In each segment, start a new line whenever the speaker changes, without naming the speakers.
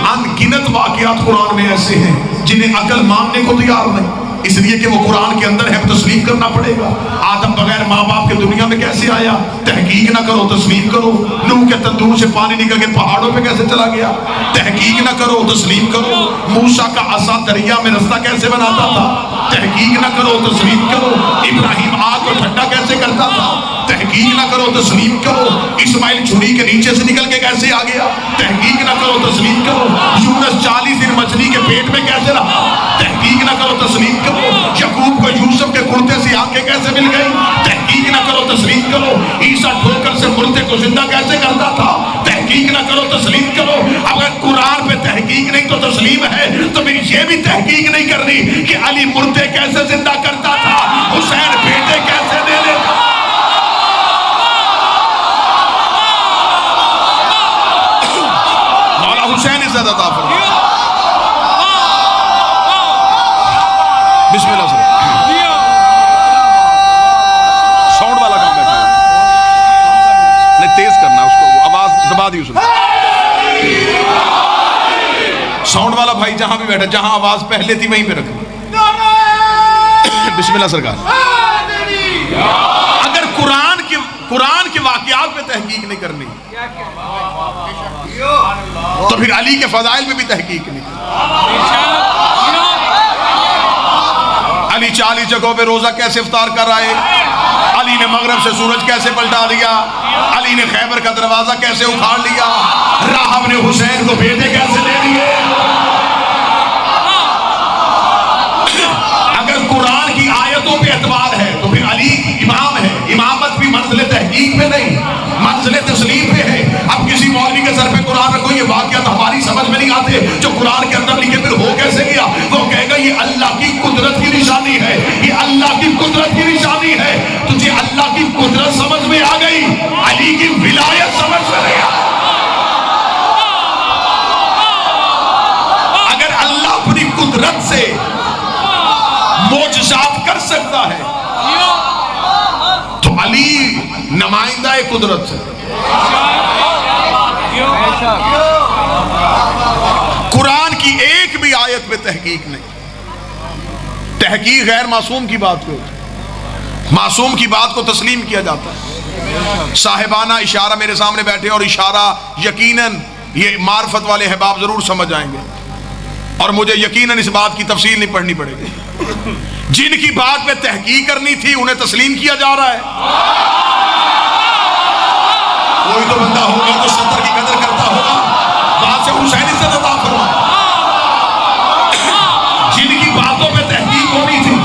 अनगिनत वाकयात कुरान में ऐसे हैं जिन्हें अकल मानने को तैयार नहीं, इसलिए कि वो कुरान के अंदर है, तस्लीम करना पड़ेगा। आदम बगैर माँ बाप के दुनिया में कैसे आया, तहकीक ना करो तस्लीम करो। नूह के तंदूर से पानी निकल के पहाड़ों पे कैसे चला गया, तहकीक ना करो तस्लीम करो। मूसा का असा दरिया में रास्ता कैसे बनाता था, तहकीक ना करो तस्लीम करो। इब्राहिम आग को ठंडा कैसे करता था, तहकीक ना करो तस्लीम करो। इस्माइल छुरी के नीचे से निकल के कैसे आ गया, तहकीक ना करो तस्लीम करो। यूनुस 40 दिन मछली के पेट में कैसे रहा, तहकीक ना करो तस्लीम करो। यकूब को यूसुफ के कुर्ते से आंखें कैसे मिल गई, तहकीक ना करो तस्लीम करो। ईसा ठोकर से मुर्दे को जिंदा कैसे करता था, तहकीक ना करो तस्लीम करो। अगर कुरान पे तहकीक नहीं तो तस्लीम है, तो मेरी ये भी तहकीक नहीं करनी कि अली मुर्दे कैसे जिंदा करता था, हुसैन बेटे कैसे दे देता। मौला हुसैन इज्जत अता फरमाए। बिस्मिल्लाह से साउंड वाला काम बैठा नहीं, तेज करना उसको, आवाज दबा दी उसने। साउंड वाला भाई जहां भी बैठा, जहां आवाज पहले थी वहीं पे रखो। बिस्मिल्लाह सरकार। अगर कुरान के वाकयात पे तहकीक नहीं करनी तो फिर अली के फजाइल में भी तहकीक नहीं। अली 40 जगहों पे रोजा कैसे इफ्तार कर रहा है, अली ने मगरब से सूरज कैसे पलटा दिया, अली ने खैबर का दरवाजा कैसे उखाड़ लिया, राहब ने हुसैन को बेटे कैसे दे दिए। अगर कुरान की आयतों पे एतबार है तो फिर अली इमाम है, इमामत भी मंजिल तहकीक पे नहीं, मंजिल तस्लीम पे है। अब किसी मौलवी के सर पे कुरान रखो, ये वाकयात हमारी समझ में नहीं आते जो कुरान के अंदर लिखे, फिर हो कैसे गया। वो कहेगा ये अल्लाह की कुदरत की निशानी है, ये अल्लाह की कुदरत की निशानी है। तुझे अल्लाह की कुदरत समझ में आ गई, अली की विलायत समझ में नहीं आ। अगर अल्लाह अपनी कुदरत से मोजज़ात कर सकता है तो अली नुमाइंदा है कुदरत से। कुरान की एक भी आयत में तहकीक नहीं, तहकीक गैर मासूम की बात पे, मासूम की बात को तस्लीम किया जाता है। साहिबाना इशारा मेरे सामने बैठे और इशारा यकीनन ये मार्फत वाले अहबाब जरूर समझ आएंगे और मुझे यकीनन इस बात की तफसील नहीं पढ़नी पड़ेगी। जिनकी बात में तहकीक करनी थी उन्हें तस्लीम किया जा रहा है। कोई तो बंदा होगा जो सत्तर की कदर करता होगा, बात से हुसैनी से अता फरमाए। जिनकी बातों में तहकीक होनी थी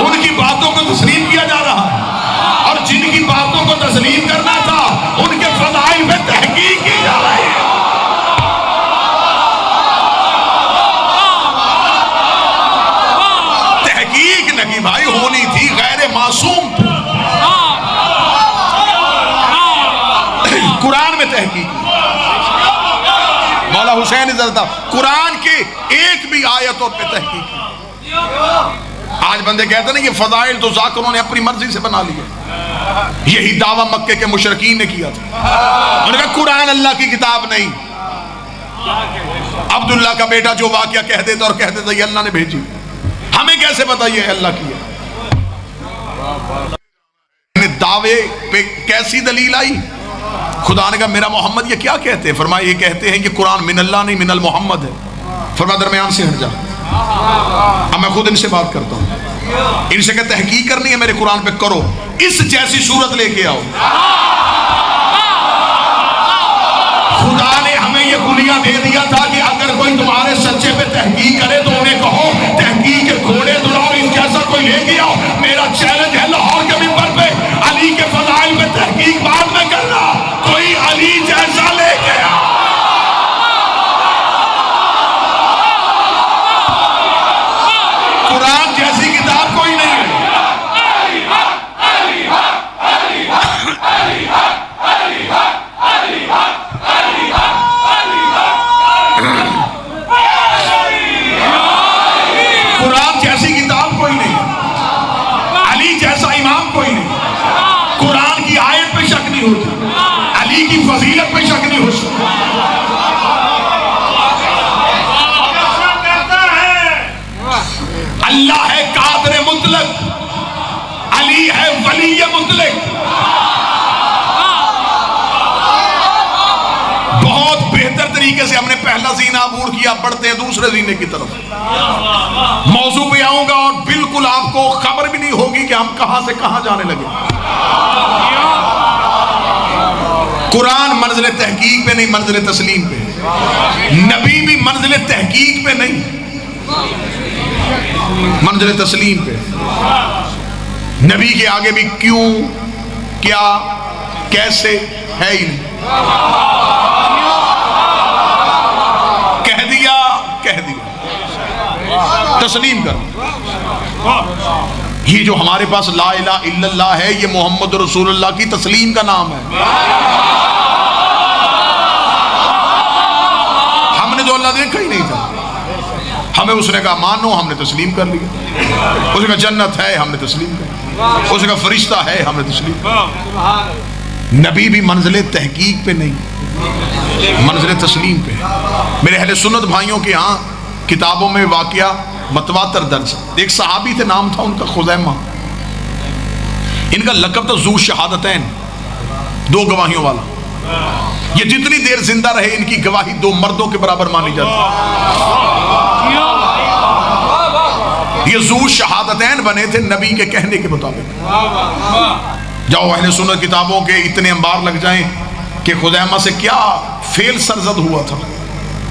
उनकी बातों को तस्लीम किया जा रहा है, और जिनकी बातों को तस्लीम करना था उनके फज़ाइल में तहकीक की जा रही है। तहकीक नहीं भाई होनी थी गैर मासूम पे, कुरान में तहकीक। मौला हुसैन इज़्ज़त कुरान के एक भी आयतों पे तहकीक। आज बंदे कहते हैं ना ये फज़ाइल तो ज़ाकिरों ने अपनी मर्जी से बना लिए, यही दावा मक्के के मुशरिकीन ने किया था। उन्होंने कहा कुरान अल्लाह की किताब नहीं। अब्दुल्ला का बेटा जो वाक़या कह देता और कह देता ये अल्लाह ने भेजी, हमें कैसे पता ये अल्लाह की है। दावे पे कैसी दलील आई, खुदा ने कहा मेरा मोहम्मद ये क्या कहते हैं, फरमाया ये कहते हैं कि कुरान मिनल्लाह नहीं मिनल मोहम्मद है। फरमाया दरमियान से हट जा। अब मैं खुद इनसे बात करता हूँ, इनसे कहते तहकीक करनी है मेरे कुरान पे करो, इस जैसी सूरत लेके आओ। खुदा ने हमें ये गुलिया दे दिया था कि अगर कोई तुम्हारे सच्चे पे तहकीक करे तो उन्हें कहो तहकीक के घोड़े दुलाओ, इन जैसा कोई लेके आओ। मेरा चैलेंज है लाहौर के मिंबर पे अली के फज़ाइल पे तहकीक बाद में करना, कोई अली जैसा लेके आओ। कुरान जैसी किताब कोई नहीं है। बहुत बेहतर तरीके से हमने पहला जीना अबूर किया, बढ़ते हैं दूसरे जीने की तरफ। मौजू पे आऊंगा और बिल्कुल आपको खबर भी नहीं होगी कि हम कहां से कहां जाने लगे। कुरान मंजिल तहकीक पे नहीं, मंजिल तस्लीम पे। नबी भी मंजिल तहकीक पे नहीं, मंजिल तस्लीम पे। नबी के आगे भी क्यों, क्या, कैसे है ही नहीं। कह दिया तस्लीम कर। ये जो हमारे पास ला इलाहा इल्लल्लाह है, ये मोहम्मद रसूलुल्लाह की तस्लीम का नाम है। हमने जो अल्लाह देखा ही नहीं था, हमें उसने कहा मानो, हमने तस्लीम कर लिया। उसने कहा जन्नत है, हमने तस्लीम कर लिया। उसने कहा फरिश्ता है, हमने तस्लीम कर। नबी भी मंजिल तहकीक पे नहीं, मंजिल तस्लीम पे। मेरे अहले सुन्नत भाइयों के यहाँ किताबों में वाकया मतवातर दर्ज। एक सहाबी थे, नाम था उनका खुज़ैमा। इनका लक़ब था ज़ू शहादतैन, दो गवाहियों वाला। ये जितनी देर जिंदा रहे इनकी गवाही दो मर्दों के बराबर मानी जाती। ये ज़ू शहादतैन बने थे नबी के कहने के मुताबिक। जाओ अहले सुन्नत किताबों के इतने अंबार लग जाएं कि खुज़ैमा से क्या फेल सरजद हुआ था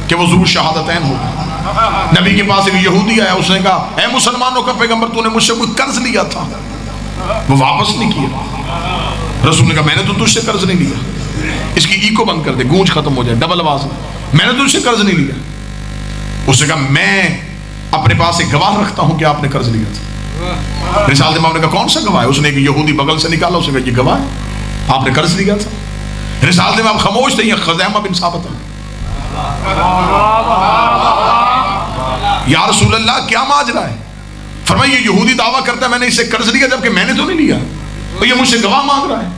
कि वो ज़ू शहादतैन हो गए। नबी के पास एक यहूदी आया, उसने कहा ऐ मुसलमानों का पैगंबर, तूने मुझसे कोई कर्ज लिया था, वो वापस नहीं किया। रसूल ने कहा मैंने तो तुझसे कर्ज नहीं लिया। इसकी ईको बंद कर दे, गूंज खत्म हो जाए, डबल आवाज में, मैंने तुझसे कर्ज नहीं लिया। उसने कहा मैं अपने पास एक गवाह रखता हूं कि आपने कर्ज लिया था। रिसालत इमाम ने कहा कौन सा गवाह है? उसने एक यहूदी बगल से निकाला, उसने कहा ये गवाह है, आपने कर्ज लिया था। रिसालत इमाम खामोश थे। खुज़ैमा बिन साबित है, या रसूल अल्लाह क्या माजरा है? फरमाया ये यहूदी दावा करता है मैंने इससे कर्ज लिया, जबकि मैंने तो नहीं लिया, तो ये मुझसे गवाह मांग रहा है।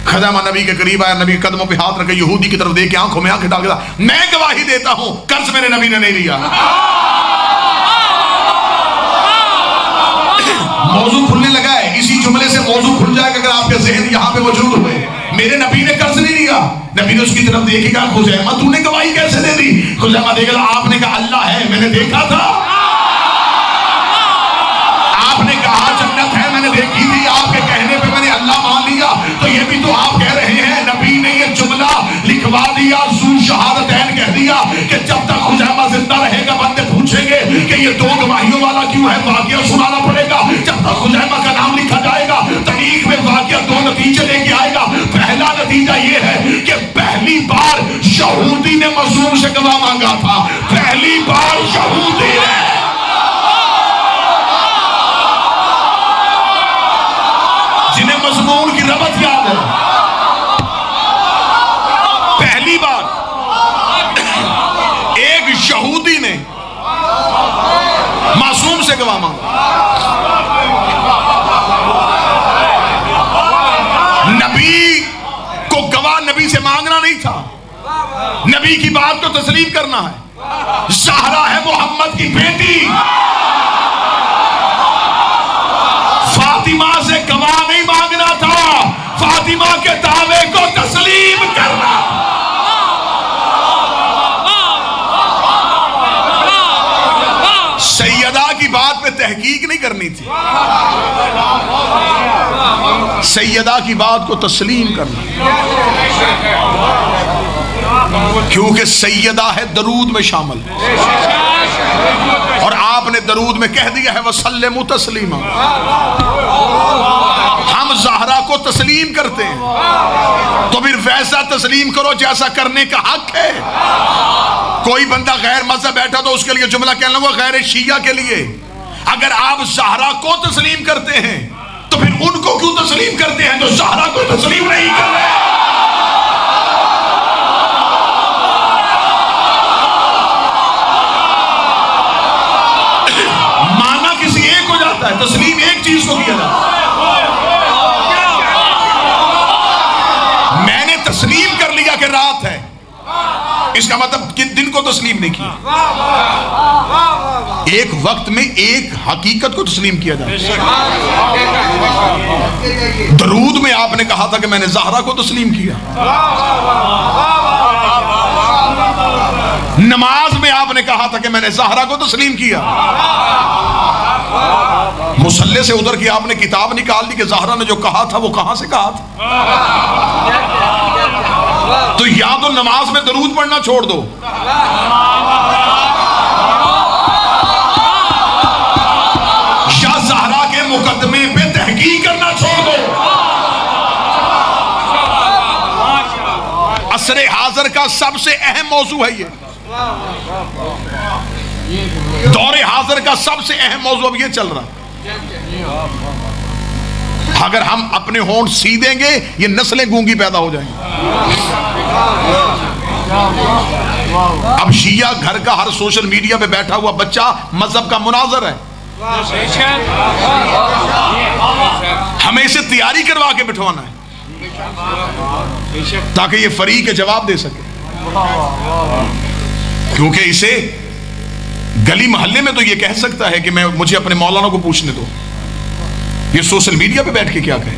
खुज़ैमा नबी के करीब आया, नबी के कदमों पे हाथ रखे, यहूदी की तरफ देख के आंखों में आंखें डाल के मैं गवाही देता हूं कर्ज मेरे नबी ने नहीं लिया। मौजू खुलने लगा है। इसी जुमले से मौजू खुल जाएगा अगर आपके ज़हन यहाँ पे मौजूद हुए। मेरे नबी ने कर्ज नहीं लिया। नबी ने उसकी तरफ देखेगा, खुज़ैमा तूने गवाही कैसे दे दी? खुज़ैमा देखेगा, आपने कहा अल्लाह है, मैंने देखा था। आपने कहा जन्नत है, मैंने देखी थी। आपके कहने पे मैंने अल्लाह मान लिया। तो ये भी तो आप कह रहे हैं नबी ने ये जुमला लिखवा दिया, ज़ू शहादतैन कह दिया कि जब तक खुज़ैमा जिंदा रहेगा बंदे पूछेंगे कि ये दो गवाहियों वाला क्यों है, वाक़या सुनाना पड़ेगा। जब तक खुज़ैमा का नाम लिखा जाएगा तारीख में वाक़या दो नतीजे लेके आएगा। पहला नतीजा ये है कि पहली बार यहूदी ने मज़लूम से गवाह मांगा था। पहली बार यहूदी ने, जिन्हें मज़मून की रबत याद है, पहली बार एक यहूदी ने मासूम से गवाह मांगा। नबी को गवाह नबी से मांगना नहीं था, नबी की बात को तस्लीम करना है। ज़हरा है मोहम्मद की बेटी, फातिमा से गवाह नहीं मांगना था, फातिमा के दावे को तस्लीम करना। सैयदा की बात पे तहकीक नहीं करनी थी, सैयदा की बात को तस्लीम करना, क्योंकि सैयदा है दरूद में शामिल। और आपने दरूद में कह दिया है वसल्लिमु तस्लीमा। हम ज़हरा को तस्लीम करते हैं, तो फिर वैसा तस्लीम करो जैसा करने का हक है। कोई बंदा गैर मज़हब बैठा तो उसके लिए जुमला कहने लगा गैर शिया के लिए। अगर आप ज़हरा को तस्लीम करते हैं तो फिर उनको क्यों तस्लीम करते हैं जो ज़हरा को तस्लीम नहीं कर रहे? माना किसी एक को जाता है, तस्लीम एक चीज को किया जाता है। मैंने तस्लीम कर लिया कि रात है, इसका मतलब कि दिन को तस्लीम नहीं किया। एक वक्त में एक हकीकत को तस्लीम किया जाता है। दरूद में आपने कहा था कि मैंने ज़हरा को तस्लीम किया। ने कहा था कि मैंने ज़हरा को तस्लीम किया। मुसल्ले से उधर की आपने किताब निकाल दी कि ज़हरा ने जो कहा था वो कहां से कहा था। तो या तो नमाज में दरूद पढ़ना छोड़ दो, या ज़हरा के मुकदमे पे तहकीक करना छोड़ दो। असरे हाजिर का सबसे अहम मौजू है ये, दौरे हाजिर का सबसे अहम मौजू अब ये चल रहा। अगर हम अपने होंठ सी देंगे ये नस्लें गूंगी पैदा हो जाएंगी। अब शिया घर का हर सोशल मीडिया पे बैठा हुआ बच्चा मजहब का मुनाजर है, हमें इसे तैयारी करवा के बिठवाना है ताकि ये फरीक के जवाब दे सके, क्योंकि इसे गली मोहल्ले में तो ये कह सकता है कि मुझे अपने मौलाना को पूछने दो, ये सोशल मीडिया पे बैठ के क्या कहे।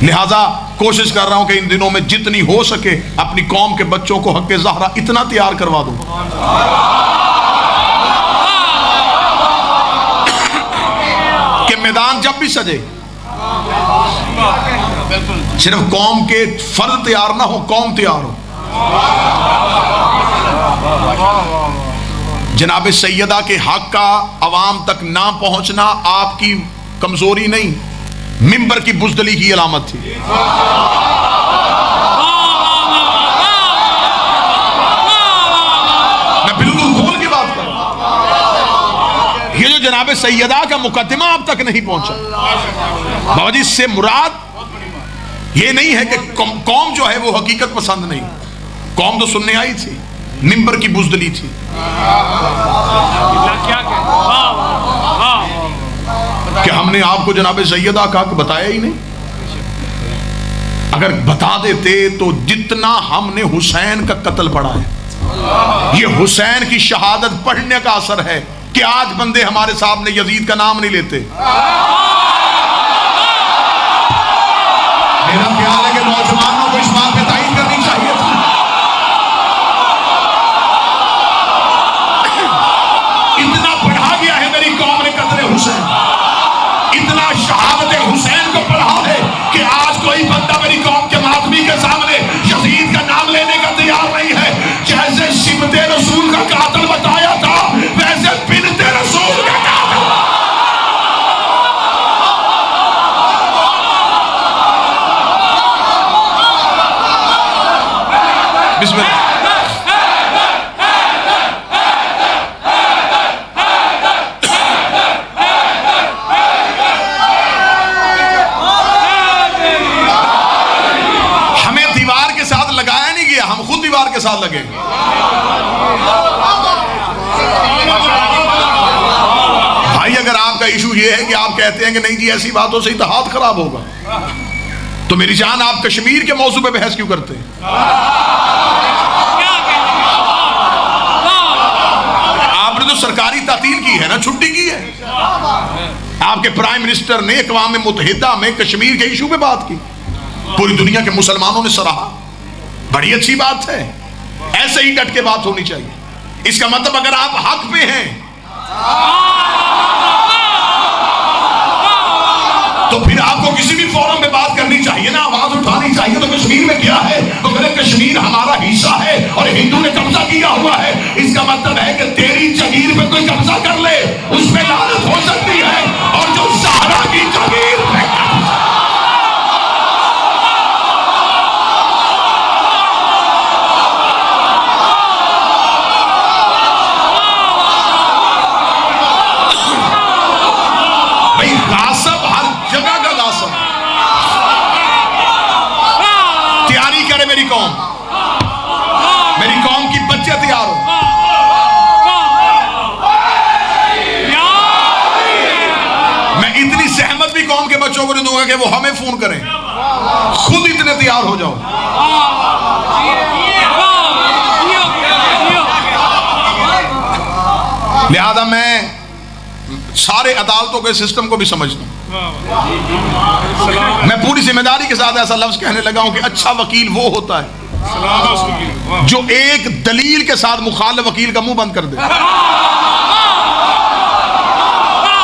लिहाजा कोशिश कर रहा हूं कि इन दिनों में जितनी हो सके अपनी कौम के बच्चों को हक़ ज़हरा इतना तैयार करवा दूं कि मैदान जब भी सजे सिर्फ कौम के फर्द तैयार ना हो, कौम तैयार हो। जनाब सैयदा के हक का अवाम तक ना पहुंचना आपकी कमजोरी नहीं, मिंबर की बुज़दली की अलामत थी। मैं बिल्कुल खोल के बात कर रहा हूं। ये जो जनाब सैयदा का मुकदमा अब तक नहीं पहुंचा, बाबा जी इससे मुराद ये नहीं है कि कौम जो है वो हकीकत पसंद नहीं, कौम तो सुनने आई थी, मिंबर की बुज़दली थी। कि हमने आपको जनाब सैयदा का बताया ही नहीं। अगर बता देते तो जितना हमने हुसैन का कत्ल पढ़ा है, ये हुसैन की शहादत पढ़ने का असर है कि आज बंदे हमारे सामने यजीद का नाम नहीं लेते। मेरा ख्याल है कि नौजवानों को इस बात पे तायीद करनी चाहिए थी। इतना पढ़ा गया है मेरी कौम ने कत्ल हुसैन, इतना शहादत हुसैन को पढ़ा है कि आज कोई बंदा मेरी कौम के मातमी के सामने यजीद का नाम लेने का तैयार नहीं है। जैसे सिबते रसूल का कातिल बताया था, वैसे बिनते रसूल का कातिल। बिस्मिल्लाह। हम खुद दीवार के साथ लगे। भाई अगर आपका इशू ये है कि आप कहते हैं कि नहीं जी ऐसी बातों से इत्तेहाद खराब होगा, तो मेरी जान आप कश्मीर के मौजू पे बहस क्यों करते हैं? आपने तो सरकारी तातील की है ना, छुट्टी की है। आपके प्राइम मिनिस्टर ने अक़वाम मुत्तहिदा में कश्मीर के इशू पे बात की, पूरी दुनिया के मुसलमानों ने सराहा। बड़ी अच्छी बात है, ऐसे ही डट के बात होनी चाहिए। इसका मतलब अगर आप हक पे हैं तो फिर आपको किसी भी फोरम पे बात करनी चाहिए ना, आवाज उठानी चाहिए। तो कश्मीर में क्या है, तो कहते कश्मीर हमारा हिस्सा है और हिंदू ने कब्जा किया हुआ है। इसका मतलब है कि तेरी जगीर पे कोई कब्जा कर ले, उस पे लानत हो सकती है। और जो ज़हरा की जगीर पे मेरी कौम की बच्चे तैयार हो। मैं इतनी सहमत भी कौम के बच्चों को नहीं दूंगा कि वो हमें फोन करें, खुद इतने तैयार हो जाओ। लिहाजा मैं सारे अदालतों के सिस्टम को भी समझता हूं। मैं पूरी जिम्मेदारी के साथ ऐसा लफ्ज कहने लगा हूं कि अच्छा वकील वो होता है जो एक दलील के साथ मुखालिफ वकील का मुंह बंद कर दे।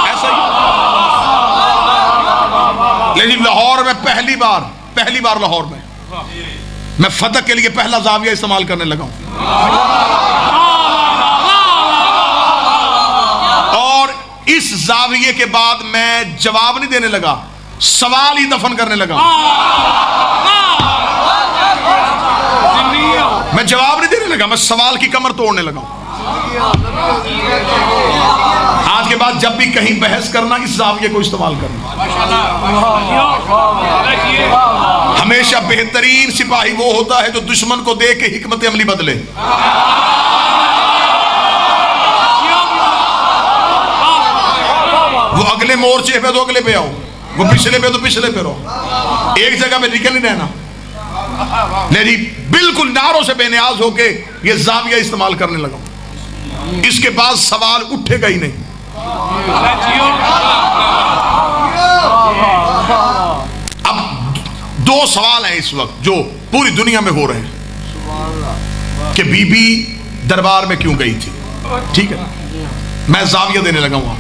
ऐसा ही। लेकिन लाहौर में पहली बार लाहौर में मैं फतह के लिए पहला जाविया इस्तेमाल करने लगा हूं, और इस जाविये के बाद मैं जवाब नहीं देने लगा, सवाल ही दफन करने लगा। मैं जवाब नहीं देने लगा, मैं सवाल की कमर तोड़ने लगा। आज के बाद जब भी कहीं बहस करना, इस जाविये को इस्तेमाल करना। हमेशा बेहतरीन सिपाही वो होता है जो दुश्मन को देख के हिकमत अमली बदले। वो अगले मोर्चे पे तो अगले पे आओ, वो पिछले पे तो पिछले पे रहो, एक जगह पे निकल ही रहना। लेकिन बिल्कुल नारों से बेनियाज होके ये जाविया इस्तेमाल करने लगा। इसके बाद सवाल उठेगा ही नहीं। अब दो सवाल हैं इस वक्त जो पूरी दुनिया में हो रहे हैं कि बीबी दरबार में क्यों गई थी। ठीक है, मैं जाविया देने लगा वहां।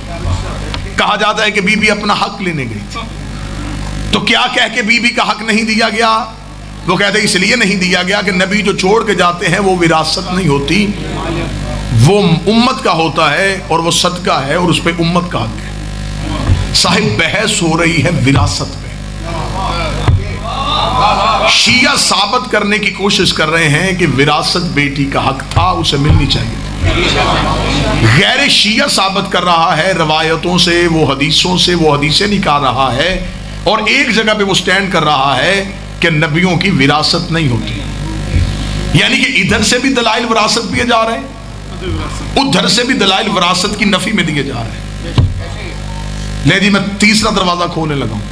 कहा जाता है कि बीबी अपना हक लेने गई थी, तो क्या कह के बीबी का हक नहीं दिया गया? वो कहते इसलिए नहीं दिया गया कि नबी जो छोड़ के जाते हैं वो विरासत नहीं होती, वो उम्मत का होता है और वो सदका है और उस पर उम्मत का हक है। साहिब बहस हो रही है विरासत पे। शिया साबित करने की कोशिश कर रहे हैं कि विरासत बेटी का हक था, उसे मिलनी चाहिए। गैर शिया साबित कर रहा है रवायतों से, वो हदीसों से, वो हदीसें निकाल रहा है और एक जगह पे वो स्टैंड कर रहा है कि नबियों की विरासत नहीं होती। यानी कि इधर से भी दलाइल विरासत दिए जा रहे हैं, उधर से भी दलाइल विरासत की नफी में दिए जा रहे हैं। ले जी, मैं तीसरा दरवाजा खोलने लगा हूं।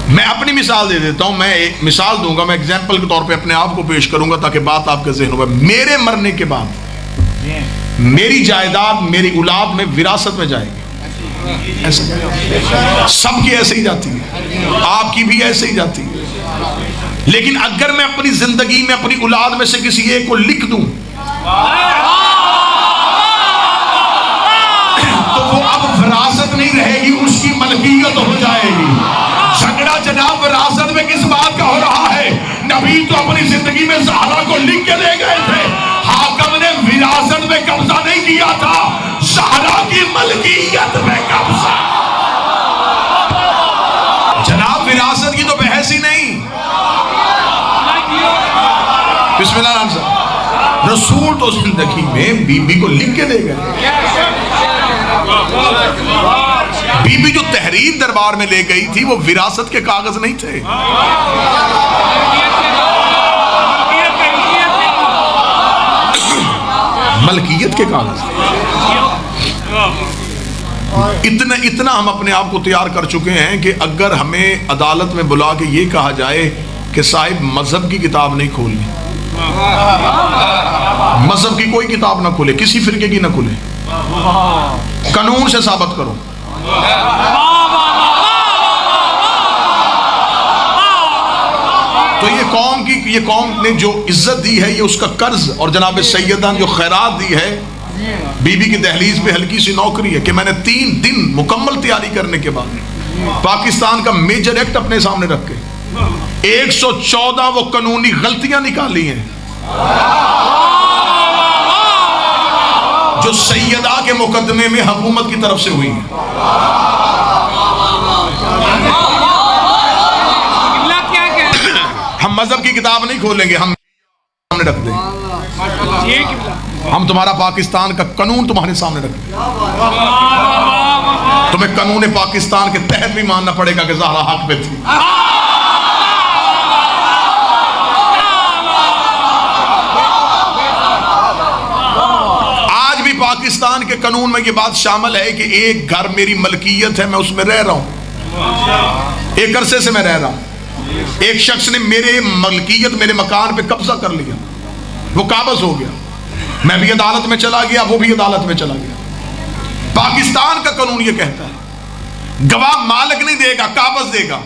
मैं अपनी मिसाल दे देता हूं। मैं एक मिसाल दूंगा, मैं एग्जाम्पल के तौर पे अपने आप को पेश करूंगा ताकि बात आपके ज़हन में। मेरे मरने के बाद मेरी जायदाद मेरी औलाद में विरासत में जाएगी। सबकी ऐसे ही जाती है, आपकी भी ऐसे ही जाती है। लेकिन अगर मैं अपनी जिंदगी में अपनी औलाद में से किसी एक को लिख दूं तो वो अब विरासत नहीं रहेगी, उसकी मलकियत हो जाएगी। झगड़ा जनाब विरासत में किस बात का हो रहा है? नबी तो अपनी जिंदगी में ज़हरा को लिख के ले गए थे, हाकम ने विरासत में कब्जा नहीं किया था, ज़हरा की मलकियत में कब्जा। जनाब विरासत की तो बहस ही नहीं। बिस्मिल्लाह साहब, रसूल तो जिंदगी में बीबी को लिख के दे गए। बीबी जो तहरीर दरबार में ले गई थी वो विरासत के कागज नहीं थे, मलकियत के कागज। इतना हम अपने आप को तैयार कर चुके हैं कि अगर हमें अदालत में बुला के ये कहा जाए कि साहिब मजहब की किताब नहीं खोलनी, मजहब की कोई किताब ना खोले, किसी फिरके की ना खोले, कानून से साबित करो, तो ये कौम ने जो इज्जत दी है, ये उसका कर्ज। और जनाब सैयदा ने जो खैरात दी है, बीबी की दहलीज पे हल्की सी नौकरी है कि मैंने 3 दिन मुकम्मल तैयारी करने के बाद पाकिस्तान का मेजर एक्ट अपने सामने रख के 114 वो कानूनी गलतियां निकाली हैं जो सैयदा के मुकदमे में हुकूमत की तरफ से हुई हैं। हम मजहब की किताब नहीं खोलेंगे, हम सामने रख देंगे, हम तुम्हारा पाकिस्तान का कानून तुम्हारे सामने रख देंगे। तुम्हें कानून पाकिस्तान के तहत भी मानना पड़ेगा कि ज़हरा हक पे थी। आज भी पाकिस्तान के कानून में ये बात शामिल है कि एक घर मेरी मलकियत है, मैं उसमें रह रहा हूं, एक अरसे से मैं रह रहा हूं, एक शख्स ने मेरे मलकियत मेरे मकान पे कब्जा कर लिया, वो काबज हो गया, मैं भी अदालत में चला गया, वो भी अदालत में चला गया। पाकिस्तान का कानून ये कहता है गवाह मालिक नहीं देगा, काबज देगा।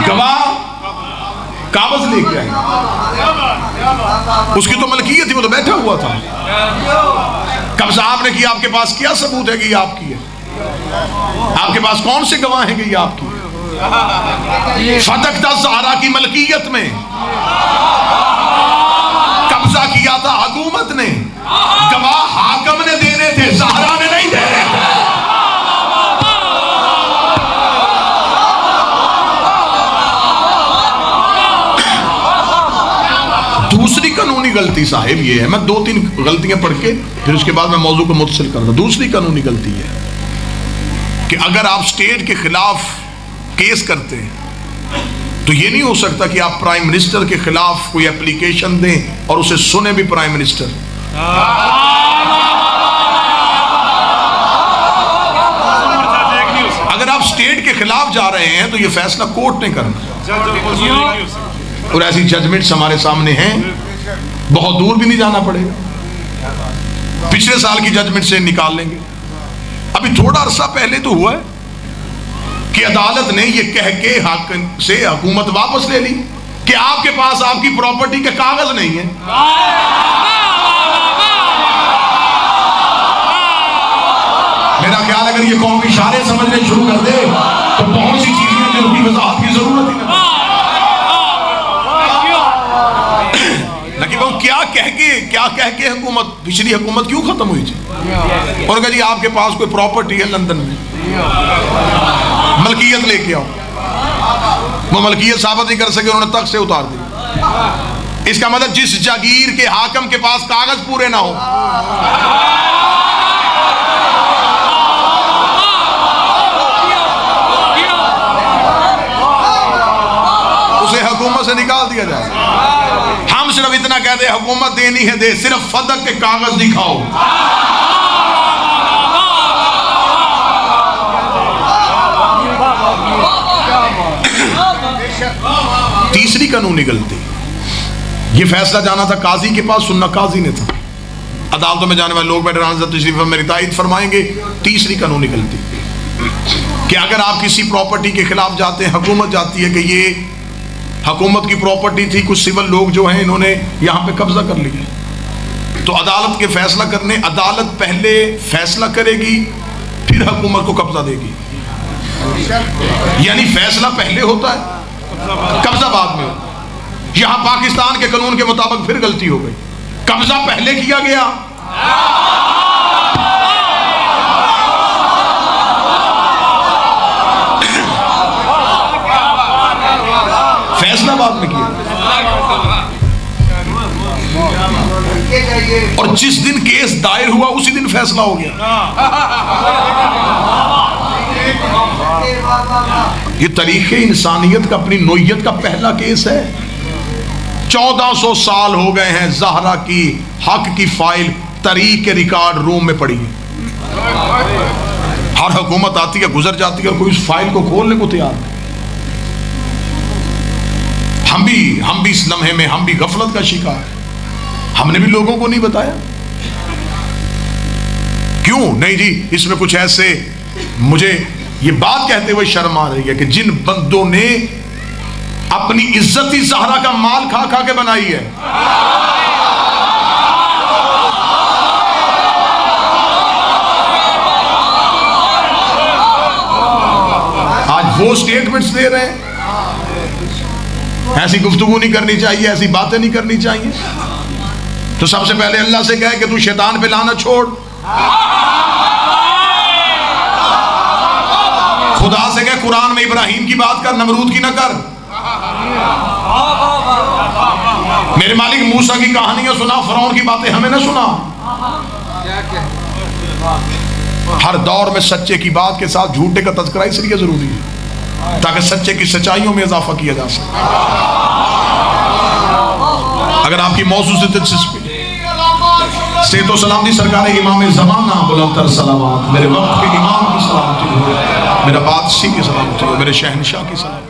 गवाह कागज लेके आए, उसकी तो मलकियत थी, वो तो बैठा हुआ था। कब्जा आपने किया, आपके पास क्या सबूत है कि ये आपकी है? आपके पास कौन से गवाह हैं कि ये आपकी है? फदकता ज़हरा की मलकियत में कब्जा किया था हुकूमत ने, गवाह हाकिम ने देने थे, ज़हरा ने नहीं देने थे। दूसरी कानूनी गलती साहिब ये है, मैं 2-3 गलतियां पढ़ के फिर उसके बाद मैं मौजू को मुतसिल कर दूं। दूसरी कानूनी गलती है कि अगर आप स्टेट के खिलाफ केस करते हैं तो ये नहीं हो सकता कि आप प्राइम मिनिस्टर के खिलाफ कोई एप्लीकेशन दें और उसे सुने भी प्राइम मिनिस्टर। अगर आप स्टेट के खिलाफ जा रहे हैं तो ये फैसला कोर्ट ने करना, और ऐसी जजमेंट्स हमारे सामने हैं, बहुत दूर भी नहीं जाना पड़ेगा, पिछले साल की जजमेंट से निकाल लेंगे। अभी थोड़ा अरसा पहले तो हुआ है कि अदालत ने ये कह के हक से हुकूमत वापस ले ली कि आपके पास आपकी प्रॉपर्टी के कागज नहीं है। मेरा ख्याल अगर ये कौम इशारे समझने शुरू कर दे तो बहुत सी चीजें जिनकी वजाहत की जरूरत ही नहीं। लेकिन वो क्या कह के हुकूमत, पिछली हुकूमत क्यों खत्म हुई थी? और कहा जी आपके पास कोई प्रॉपर्टी है लंदन में, मलकियत लेके आओ। वो मलकियत साबित नहीं कर सके, उन्होंने तख्त से उतार दी। इसका मतलब जिस जागीर के हाकिम के पास कागज पूरे ना हो, उसे हुकूमत से निकाल दिया जाए। हम सिर्फ इतना कहते हैं हुकूमत देनी है दे, सिर्फ फदक के कागज दिखाओ। तीसरी कानूनी गलती, ये फैसला जाना था काजी के पास, सुनना काजी ने था। अदालतों में जाने वाले लोग बैठे तशरीफ मेरी तायद फरमाएंगे। तीसरी कानूनी गलती कि अगर आप किसी प्रॉपर्टी के खिलाफ जाते हैं, हुकूमत जाती है कि ये हुकूमत की प्रॉपर्टी थी, कुछ सिविल लोग जो हैं इन्होंने यहाँ पे कब्जा कर लिया, तो अदालत के फैसला करने, अदालत पहले फैसला करेगी फिर हुकूमत को कब्जा देगी। यानी फैसला पहले होता है, कब्जा बाद में होता। यहाँ पाकिस्तान के कानून के मुताबिक फिर गलती हो गई, कब्जा पहले किया गया, फैसला बाद में किया। और जिस दिन केस दायर हुआ उसी दिन फैसला हो गया। ये तरीके इंसानियत का, अपनी नोयत का पहला केस है। 1400 साल हो गए हैं ज़हरा की हक की फाइल तरीक के रिकॉर्ड रूम में पड़ी है। हर हुकूमत आती है, गुजर जाती है, और कोई उस फाइल को खोलने को तैयार नहीं। हम भी इस लम्हे में हम भी गफलत का शिकार है। हमने भी लोगों को नहीं बताया। क्यों नहीं जी, इसमें कुछ ऐसे, मुझे ये बात कहते हुए शर्म आ रही है कि जिन बंदों ने अपनी इज्जत ही ज़हरा का माल खा खा के बनाई है, आज वो स्टेटमेंट्स दे रहे हैं। ऐसी गुफ्तगू नहीं करनी चाहिए, ऐसी बातें नहीं करनी चाहिए। तो सबसे पहले अल्लाह से कहे कि तू शैतान पे लाना छोड़, खुदा से कहे कुरान में इब्राहिम की बात कर, नमरूद की ना कर। मेरे मालिक मूसा की कहानियां सुना, फिरौन की बातें हमें ना सुना। हर दौर में सच्चे की बात के साथ झूठे का तज़किरा इसलिए जरूरी है ताकि सच्चे की सच्चाइयों में इजाफा किया जा सके। अगर आपकी मौजूद से दिलचस्पी से तो सलामती सरकार इमाम ज़माना बुलंदतर सलावत, मेरे वक्त के इमाम की सलामती हो, मेरा बादशाह की सलामती हो, मेरे शहनशाह की सलामती।